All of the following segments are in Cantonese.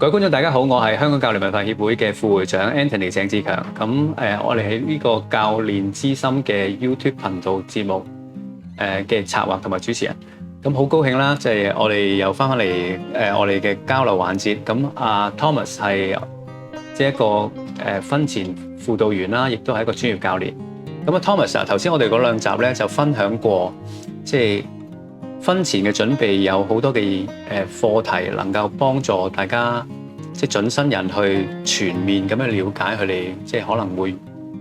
各位觀眾大家好，我係香港教練文化協會嘅副會長 Anthony 鄭志強。我哋喺呢個教練之心嘅 YouTube 頻道節目嘅策劃同埋主持人。咁好高興啦，即係我哋又翻嚟我哋嘅交流環節。咁Thomas 係即係一個婚前輔導員啦，亦都係一個專業教練。咁Thomas 啊，頭先我哋嗰兩集咧就分享過，即係婚前嘅準備有好多嘅課題，能夠幫助大家即係準新人去全面咁樣了解佢哋即係可能會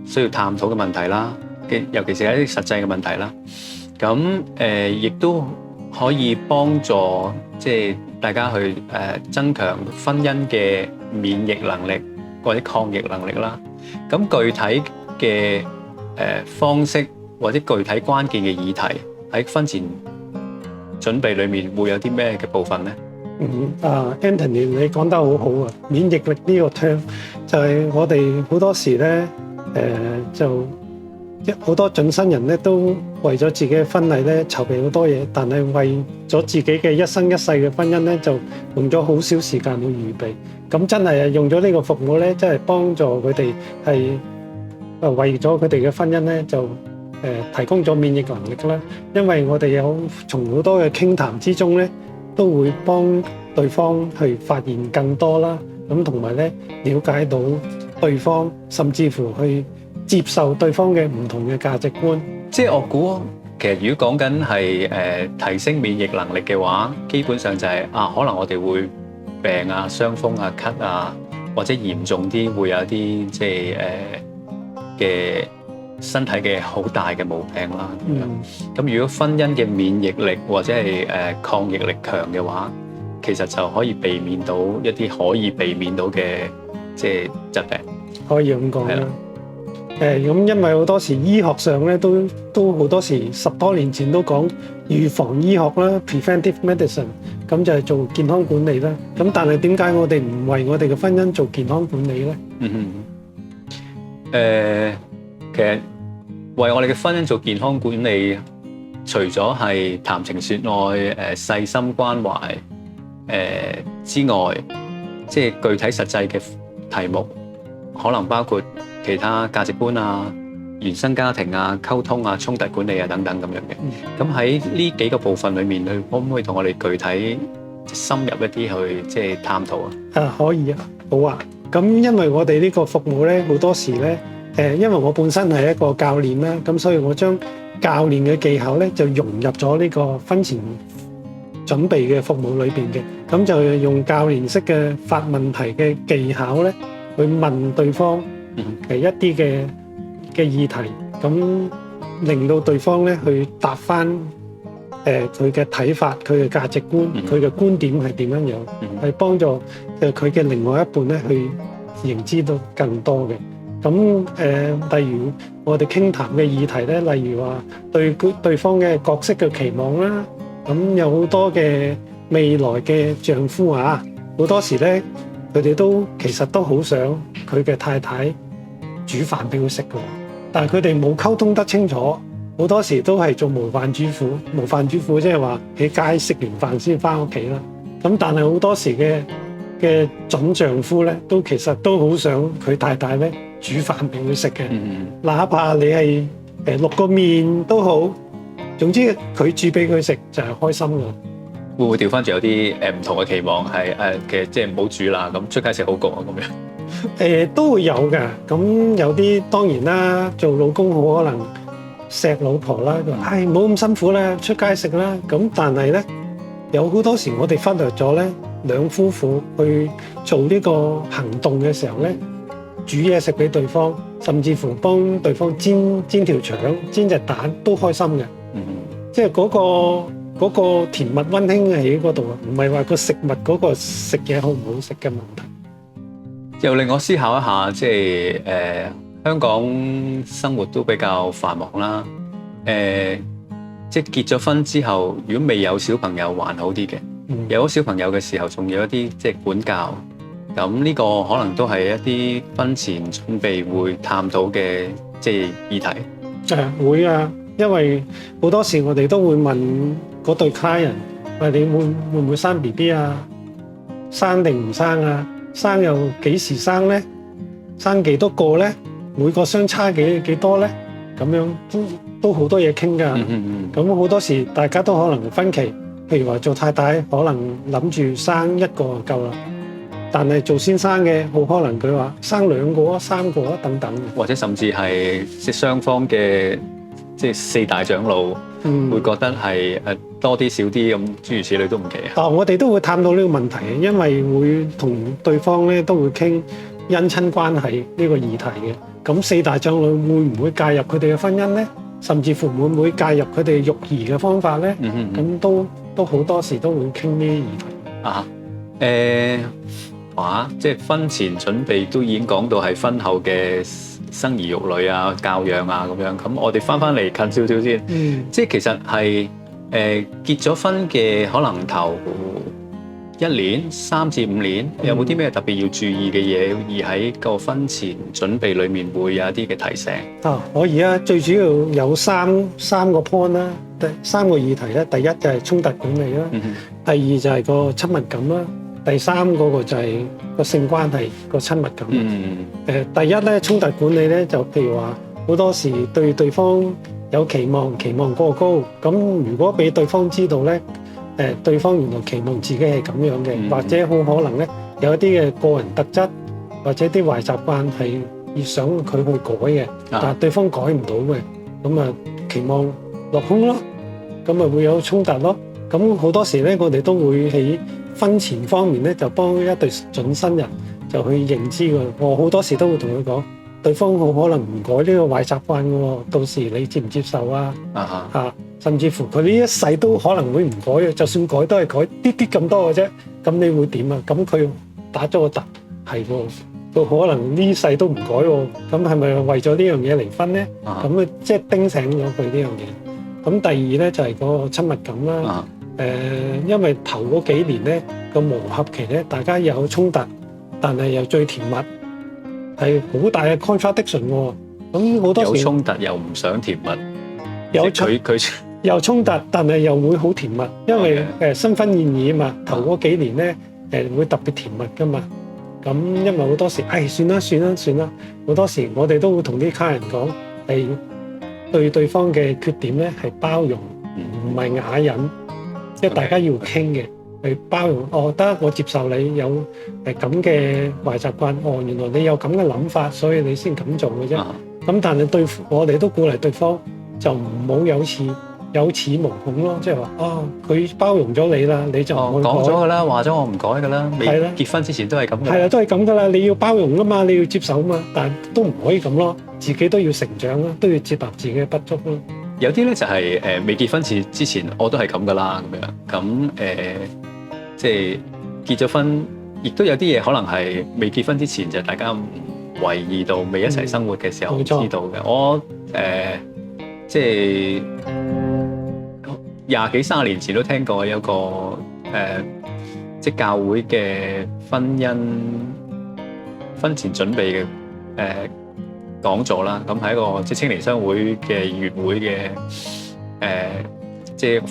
需要探討嘅問題啦，尤其是一啲實際嘅問題啦。咁亦都可以幫助即係大家去增強婚姻嘅免疫能力或者抗疫能力啦。咁具體嘅方式或者具體關鍵嘅議題喺婚前準備裏面會有啲咩嘅部分呢？Anthony 你講得好好啊！免疫力呢個 term 就係我哋好多時咧就好多準新人咧都為咗自己嘅婚禮咧籌備好多嘢，但係為咗自己嘅一生一世嘅婚姻咧就用咗好少時間去預備。咁真係用咗呢個服務咧，真係幫助佢哋係為咗佢哋嘅婚姻咧就提供咗免疫能力啦。因為我哋有從好多嘅傾談之中咧，都會幫對方去發現更多啦。咁同埋咧了解到對方，甚至乎去接受對方嘅唔同嘅價值觀。即係我估，其實如果講緊係提升免疫能力嘅話，基本上就係可能我哋會病啊、傷風啊、咳啊，或者嚴重啲會有啲即係嘅身體嘅好大嘅毛病啦。咁如果婚姻嘅免疫力或者係抗疫力強嘅話，其實就可以避免到一啲可以避免到嘅即係疾病。可以咁講啦。咁因為好多時醫學上咧都好多時10多年前都講預防醫學啦 ，preventive medicine， 咁就係做健康管理啦。咁但係點解我哋唔為我哋嘅婚姻做健康管理咧？其實為我哋嘅婚姻做健康管理，除咗係談情說愛、細心關懷之外，即係具體實際嘅題目，可能包括其他價值觀啊、原生家庭啊、溝通啊、衝突管理啊等等咁樣嘅。咁喺呢幾個部分裏面，你可唔可以同我哋具體深入一啲去即係探討啊？可以啊，好啊。咁因為我哋呢個服務咧，好多時咧，因為我本身係一個教練啦，咁所以我將教練嘅技巧咧就融入咗呢個婚前準備嘅服務裏邊嘅。咁就用教練式嘅發問題嘅技巧咧，去問對方一啲嘅議題，咁令到對方咧去答翻佢嘅睇法、佢嘅價值觀、佢嘅觀點係點樣樣，係幫助佢嘅另外一半咧去認知到更多嘅。咁例如我哋傾談嘅議題咧，例如話對方嘅角色嘅期望啦，咁有好多嘅未來嘅丈夫啊，好多時咧佢哋都其實都好想佢嘅太太煮飯俾佢食嘅，但係佢哋冇溝通得清楚，好多時都係做無飯主婦。無飯主婦即係話喺街食完飯先翻屋企啦。咁但係好多時嘅準丈夫咧，都其實都好想佢太太咧煮飯俾佢食嘅，哪怕你係淥個麵都好，總之佢煮俾佢食就係開心嘅。會唔會調翻轉有啲唔同嘅期望係其實即係唔好煮啦，咁出街食好過咁樣？都會有嘅。咁有啲當然啦，做老公好可能錫老婆啦，佢話唔好咁辛苦啦，出街食啦。咁但係咧有好多時我哋忽略咗咧，兩夫婦去做呢個行動嘅時候咧，煮嘢食俾對方，甚至乎幫對方煎條腸、煎隻蛋都開心嘅。即係嗰個甜蜜溫馨喺嗰度啊，唔係話個食物嗰個食嘢好唔好食嘅問題。又令我思考一下，即係香港生活都比較繁忙啦。即係結咗婚之後，如果未有小朋友還好啲嘅，有咗小朋友嘅時候，仲有一啲即係管教。咁呢個可能都係一啲婚前準備會探討嘅即係議題。會啊，因為好多時我哋都會問嗰對 client，你會唔會生 BB 啊？生定唔生啊？生又幾時生咧？生幾多個咧？每個相差幾多咧？咁樣都好多嘢傾㗎。咁好多時大家都可能分歧，譬如話做太太可能諗住生一個就夠啦，但係做先生嘅好可能佢話生2個啊、3個啊等等，或者甚至係即係雙方嘅即係4大長老會覺得係多啲少啲咁諸如此類都唔奇啊。但我哋都會探討呢個問題，因為會同對方咧都會傾姻親關係呢個議題嘅。咁4大長老會唔會介入佢哋嘅婚姻咧？甚至乎會唔會介入佢哋育兒嘅方法咧？咁都好多時都會傾呢啲議題。即係婚前準備都已經講到係婚後嘅生兒育女啊、教養啊咁樣。咁我哋翻嚟近少少先，即係其實係結咗婚嘅可能頭1年、3至5年，有冇啲咩特別要注意嘅嘢，而喺個婚前準備裡面會有一啲嘅提醒？可以啊，最主要有三個 point 啦，三個議題咧。第一就係衝突管理啦，第二就係個親密感啦，第三嗰個就係個性關係個親密感。第一咧，衝突管理咧，就譬如話好多時對方有期望過高，咁如果俾對方知道咧，對方原來期望自己係咁樣嘅，或者好可能咧有一啲嘅個人特質或者啲壞習慣係要想佢去改嘅，但係對方改唔到嘅，咁啊期望落空咯，咁啊會有衝突咯。咁好多時咧，我哋都會喺婚前方面咧就幫一對準新人就去認知嘅。我好多時都會同佢講，對方好可能唔改呢個壞習慣嘅喎，到時你接唔接受啊？甚至乎佢呢一世都可能會唔改嘅，就算改都係改啲啲咁多嘅啫。咁你會點啊？咁佢打咗個突，係喎，佢可能呢世都唔改喎。咁係咪為咗呢樣嘢離婚咧？咁即係叮醒咗佢呢樣嘢。咁第二咧就係個親密感啦。因為頭嗰幾年咧個磨合期咧，大家有衝突，但係又最甜蜜，係好大嘅 contradiction 喎。咁好多時有衝突又唔想甜蜜，佢有衝突，但係又會好甜蜜，因為新婚燕爾啊嘛，頭嗰幾年咧會特別甜蜜噶嘛。咁因為好多時，算啦，好多時我哋都會同啲客人講，係對對方嘅缺點咧係包容，唔係啞忍，即係大家要傾嘅，去包容。得我接受你有咁嘅壞習慣，原來你有咁嘅諗法，所以你先咁做嘅啫。咁但係我哋都鼓勵對方就唔好有恃無恐咯，即係話佢包容咗你啦，你就唔會改。講咗噶啦，話咗我唔改噶啦，未結婚之前都係咁嘅。係啦，都係咁噶啦，你要包容噶嘛，你要接受嘛，但係都唔可以咁咯，自己都要成長啦，都要接納自己嘅不足咯。有啲咧就係未結婚之前我都係咁噶啦咁樣，咁即係結咗婚，亦都有啲嘢可能係未結婚之前就大家唔為意到，未一齊生活嘅時候唔知道嘅。我即係20幾30年前都聽過有個即係教會嘅婚前準備嘅講座啦，咁係一個即係青年商會嘅月會嘅即係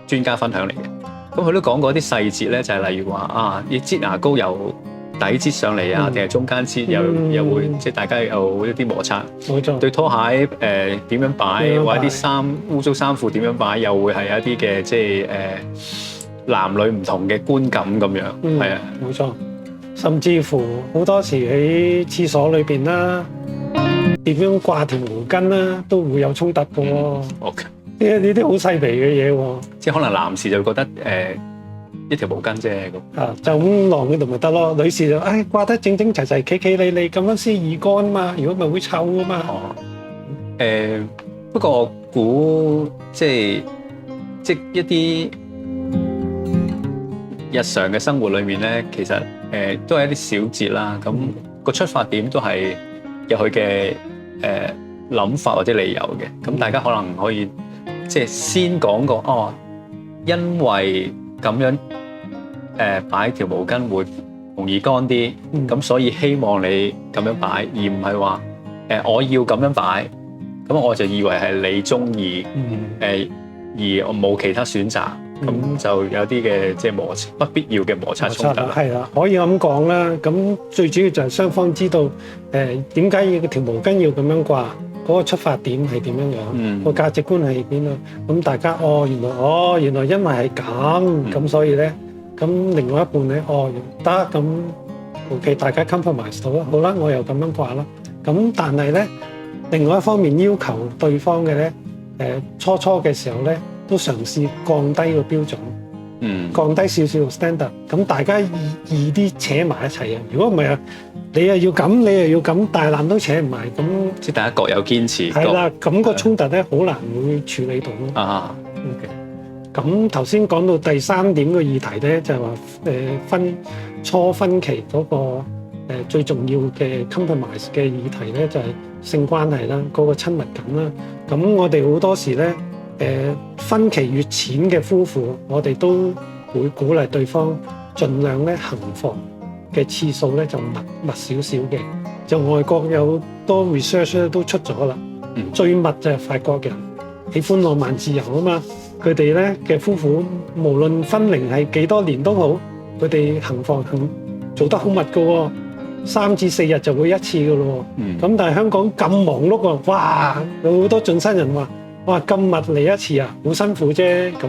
專家分享嚟嘅。咁佢都講過一啲細節咧，就係例如話要擠牙膏由底擠上嚟啊，定係中間擠又會即係大家有一啲摩擦。冇錯。對拖鞋點樣擺，或者啲污糟衫褲點樣擺，又會係有一啲嘅即係男女唔同嘅觀感咁樣。係啊，冇錯。甚至乎好多時喺廁所裏邊啦，點樣掛條毛巾啦，都會有衝突嘅喎。OK。呢啲好細微嘅嘢喎。即係可能男士就覺得一條毛巾啫咁。就咁晾嗰度咪得咯。女士就掛得整整齊齊、企企理理咁樣先易乾嘛。如果咪會臭啊嘛。不過我估即係一啲日常嘅生活裏面咧，其實都係一啲小節啦。咁個出發點都係有佢嘅諗法或者理由嘅。咁大家可能可以即係先講個因為咁樣擺條毛巾會容易乾啲，咁所以希望你咁樣擺，而唔係話我要咁樣擺，咁我就以為係你中意，而我冇其他選擇，咁就有啲嘅即係不必要嘅摩擦衝突啦。係啦，可以咁講啦。咁最主要就係雙方知道點解要條毛巾要咁樣掛，嗰個出發點係點樣樣，個價值觀係邊啊？咁大家原來因為係咁，所以咧，咁另外一半咧得咁 OK， 大家 compromise 到啦，好啦，我又咁樣掛啦。咁但係咧，另外一方面要求對方嘅咧，初嘅時候咧，都嘗試降低個標準，降低少少 standard， 咁大家易啲扯埋一齊啊！如果唔係啊，你又要咁，你又要咁，大纜都扯唔埋，咁即係大家各有堅持。係啦，咁個衝突咧好難會處理到咯。OK。咁頭先講到第3點嘅議題咧，就係話初婚期嗰個最重要嘅 compromise 嘅議題咧，就係性關係啦，嗰個親密感啦。咁我哋好多時咧，婚期越淺嘅夫婦，我哋都會鼓勵對方盡量咧行房嘅次數咧就密少少嘅。就外國有多 research 咧都出咗啦，最密就係法國人喜歡浪漫自由啊嘛。佢哋咧嘅夫婦無論婚齡係幾多年都好，佢哋行房做得好密㗎喎，3至4日就會一次㗎咯。咁但係香港咁忙碌啊，哇！有好多進新人話：哇，咁密嚟一次啊，好辛苦啫。咁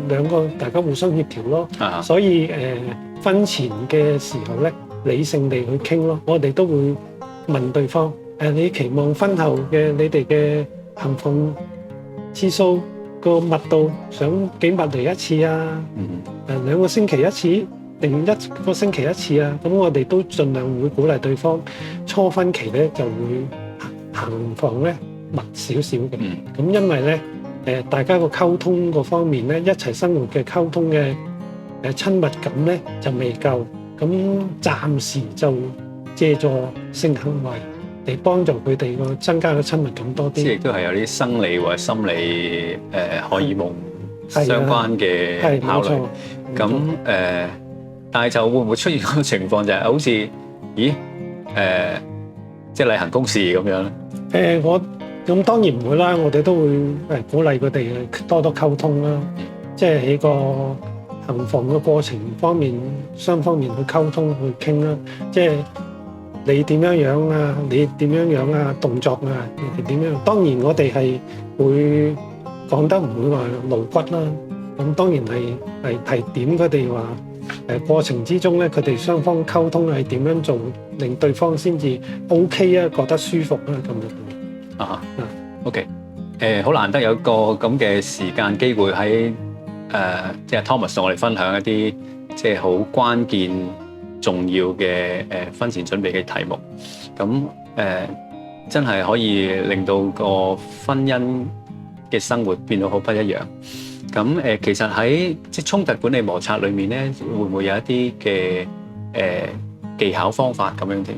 兩個大家互相協調咯。所以婚前嘅時候咧，理性地去傾咯。我哋都會問對方：你期望婚後嘅你哋嘅行房次數個密度想幾密嚟一次啊？2個星期一次定1個星期一次啊？咁我哋都盡量會鼓勵對方初婚期咧就會行房咧密少少嘅。咁因為咧大家個溝通個方面咧，一齊生活嘅溝通嘅親密感咧就未夠，咁暫時就借助性行為嚟幫助佢哋個增加個親密感多啲，即係亦都係有啲生理或者心理荷爾蒙相關嘅考慮。咁但係就會唔會出現嗰個情況就係好似即係例行公事咁樣咧？咁當然唔會啦，我哋都會鼓勵佢哋多多溝通啦，即係喺個行房嘅過程方面，雙方面去溝通去傾啦，即係。你點樣樣啊？你點樣樣啊？動作啊？你點樣？當然我哋係會講得唔會話露骨啦。咁當然係提點佢哋話過程之中咧，佢哋雙方溝通係點樣做，令對方先至 OK 啊，覺得舒服啦咁樣。OK，好難得有個咁嘅時間機會喺即係 Thomas 同我哋分享一啲即係好關鍵重要嘅婚前準備嘅題目，咁真係可以令到個婚姻嘅生活變到好不一樣。咁其實喺即係衝突管理摩擦裏面咧，會唔會有一啲嘅技巧方法咁樣添？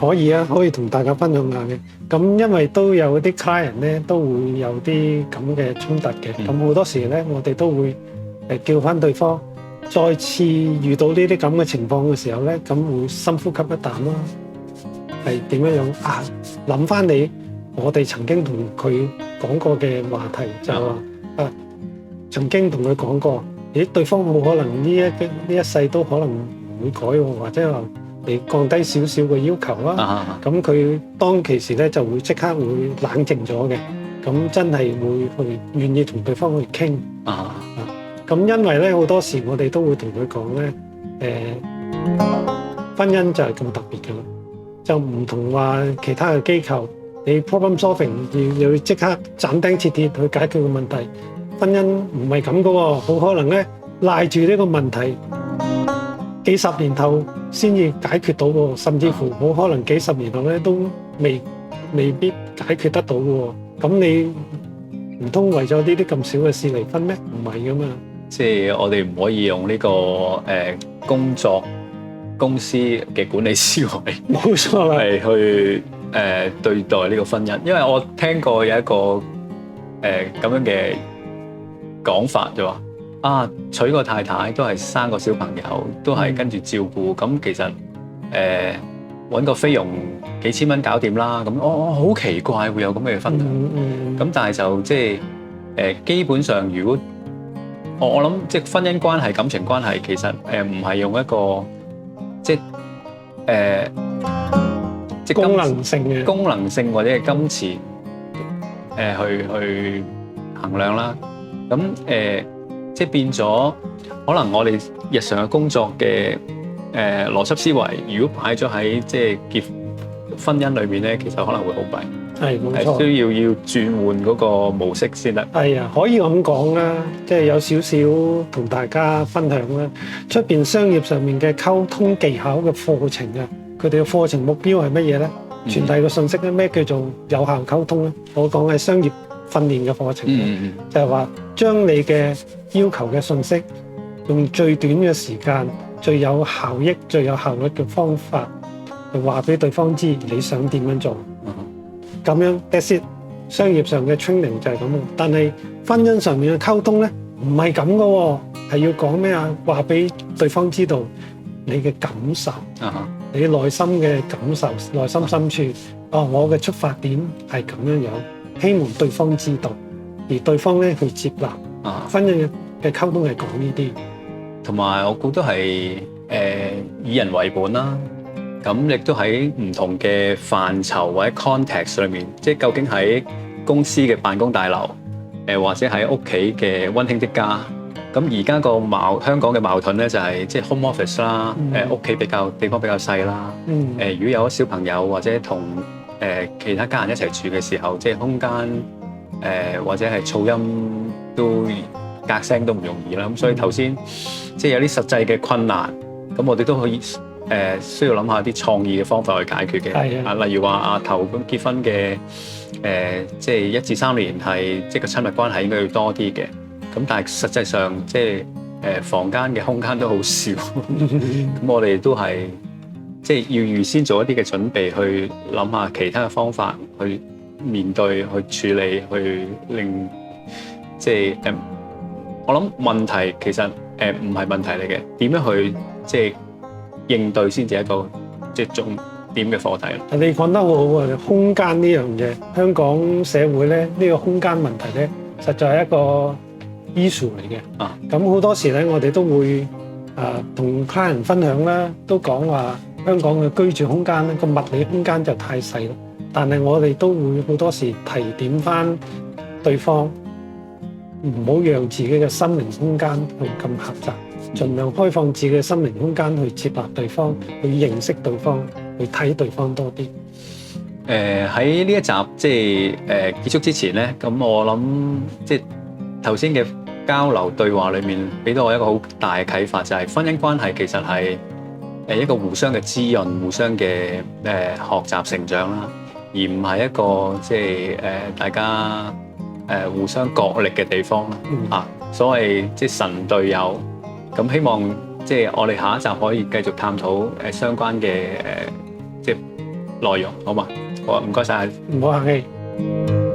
可以啊，可以同大家分享下嘅。咁因為都有啲 client 咧，都會有啲咁嘅衝突嘅。咁好多時咧，我哋都會叫翻對方。再次遇到呢啲咁嘅情況嘅時候咧，咁會深呼吸一啖啦，係點樣樣啊？諗翻我哋曾經同佢講過嘅話題，就係話曾經同佢講過，對方冇可能呢一世都可能唔會改喎，或者話你降低少少嘅要求啦。咁佢當其時咧就會即刻會冷靜咗嘅，咁真係會去願意同對方去傾。咁因為咧好多時我哋都會同佢講咧，婚姻就係咁特別嘅啦，就唔同話其他嘅機構，你 problem solving 要即刻斬釘截鐵去解決個問題，婚姻唔係咁嘅喎，好可能咧賴住呢個問題幾十年後先至解決到喎，甚至乎好可能幾十年後咧都未必解決得到嘅喎。咁你唔通為咗呢啲咁少嘅事離婚咩？唔係噶嘛。即係我哋唔可以用呢個工作公司嘅管理思維，冇錯啦，係去對待呢個婚姻。因為我聽過有一個咁樣嘅講法，就話娶個太太都係生個小朋友，都係跟住照顧。咁其實揾個菲傭幾千蚊搞掂啦。咁我好奇怪會有咁嘅分享。咁但係就即係基本上如果我諗即係婚姻關係、感情關係，其實唔係用一個即係即係功能性或者係金錢去衡量啦。咁即係變咗，可能我哋日常嘅工作嘅邏輯思維，如果擺咗喺即係婚姻裏面咧，其實可能會好弊。係冇錯，需要轉換嗰個模式先得。係啊，可以咁講啦，即係有少少同大家分享啦。出邊商業上面嘅溝通技巧嘅課程啊，佢哋嘅課程目標係乜嘢咧？傳遞個信息咧，咩叫做有效溝通咧？我講係商業訓練嘅課程，就係話將你嘅要求嘅信息，用最短嘅時間、最有效益、最有效率嘅方法，就話俾對方知你想點樣做。咁樣 that's it， 商業上嘅 training 就係咁咯。但係婚姻上面嘅溝通咧，唔係咁噶喎，係要講咩啊？話俾對方知道你嘅感受，你內心嘅感受，內心深處。我嘅出發點係咁樣樣，希望對方知道，而對方咧去接納。婚姻嘅溝通係講呢啲，同埋我估都係以人為本啦。咁亦都喺唔同嘅範疇或者 context 裏面，即係究竟喺公司嘅辦公大樓，或者喺屋企嘅溫馨的家。咁而家個香港嘅矛盾咧就係即係 home office 啦，屋企地方比較細啦。如果有咗小朋友或者同其他家人一齊住嘅時候，即係空間或者係噪音都隔聲都唔容易啦。咁所以頭先即係有啲實際嘅困難，咁我哋都可以需要諗下啲創意嘅方法去解決嘅。例如話頭咁結婚嘅即係1至3年係即係個親密關係應該要多啲嘅。咁但係實際上即係房間嘅空間都好少。咁我哋都係即係要預先做一啲嘅準備，去諗下其他嘅方法去面對、去處理、去令即係我諗問題其實唔係問題嚟嘅，點樣去即係應對先至係一個即係重點嘅課題。你講得好好啊！空間呢樣嘢，香港社會咧呢個空間問題咧，實在係一個 issue 嚟嘅。咁好多時咧，我哋都會同客人分享啦，都講話香港嘅居住空間咧個物理空間就太細啦。但係我哋都會好多時提點翻對方，唔好讓自己嘅心靈空間去咁狹窄。盡量開放自己嘅心靈空間去接納對方，去認識對方，去睇對方多啲。喺呢一集即係結束之前咧，咁我諗即係頭先嘅交流對話裏面，俾到我一個好大嘅啟發，就係婚姻關係其實係一個互相嘅滋潤、互相嘅學習成長啦，而唔係一個即係大家互相角力嘅地方啦。所謂即係神隊友。咁希望即係我哋下一集可以繼續探討相關嘅即係內容，好嘛？好啊，唔該晒。唔好客氣。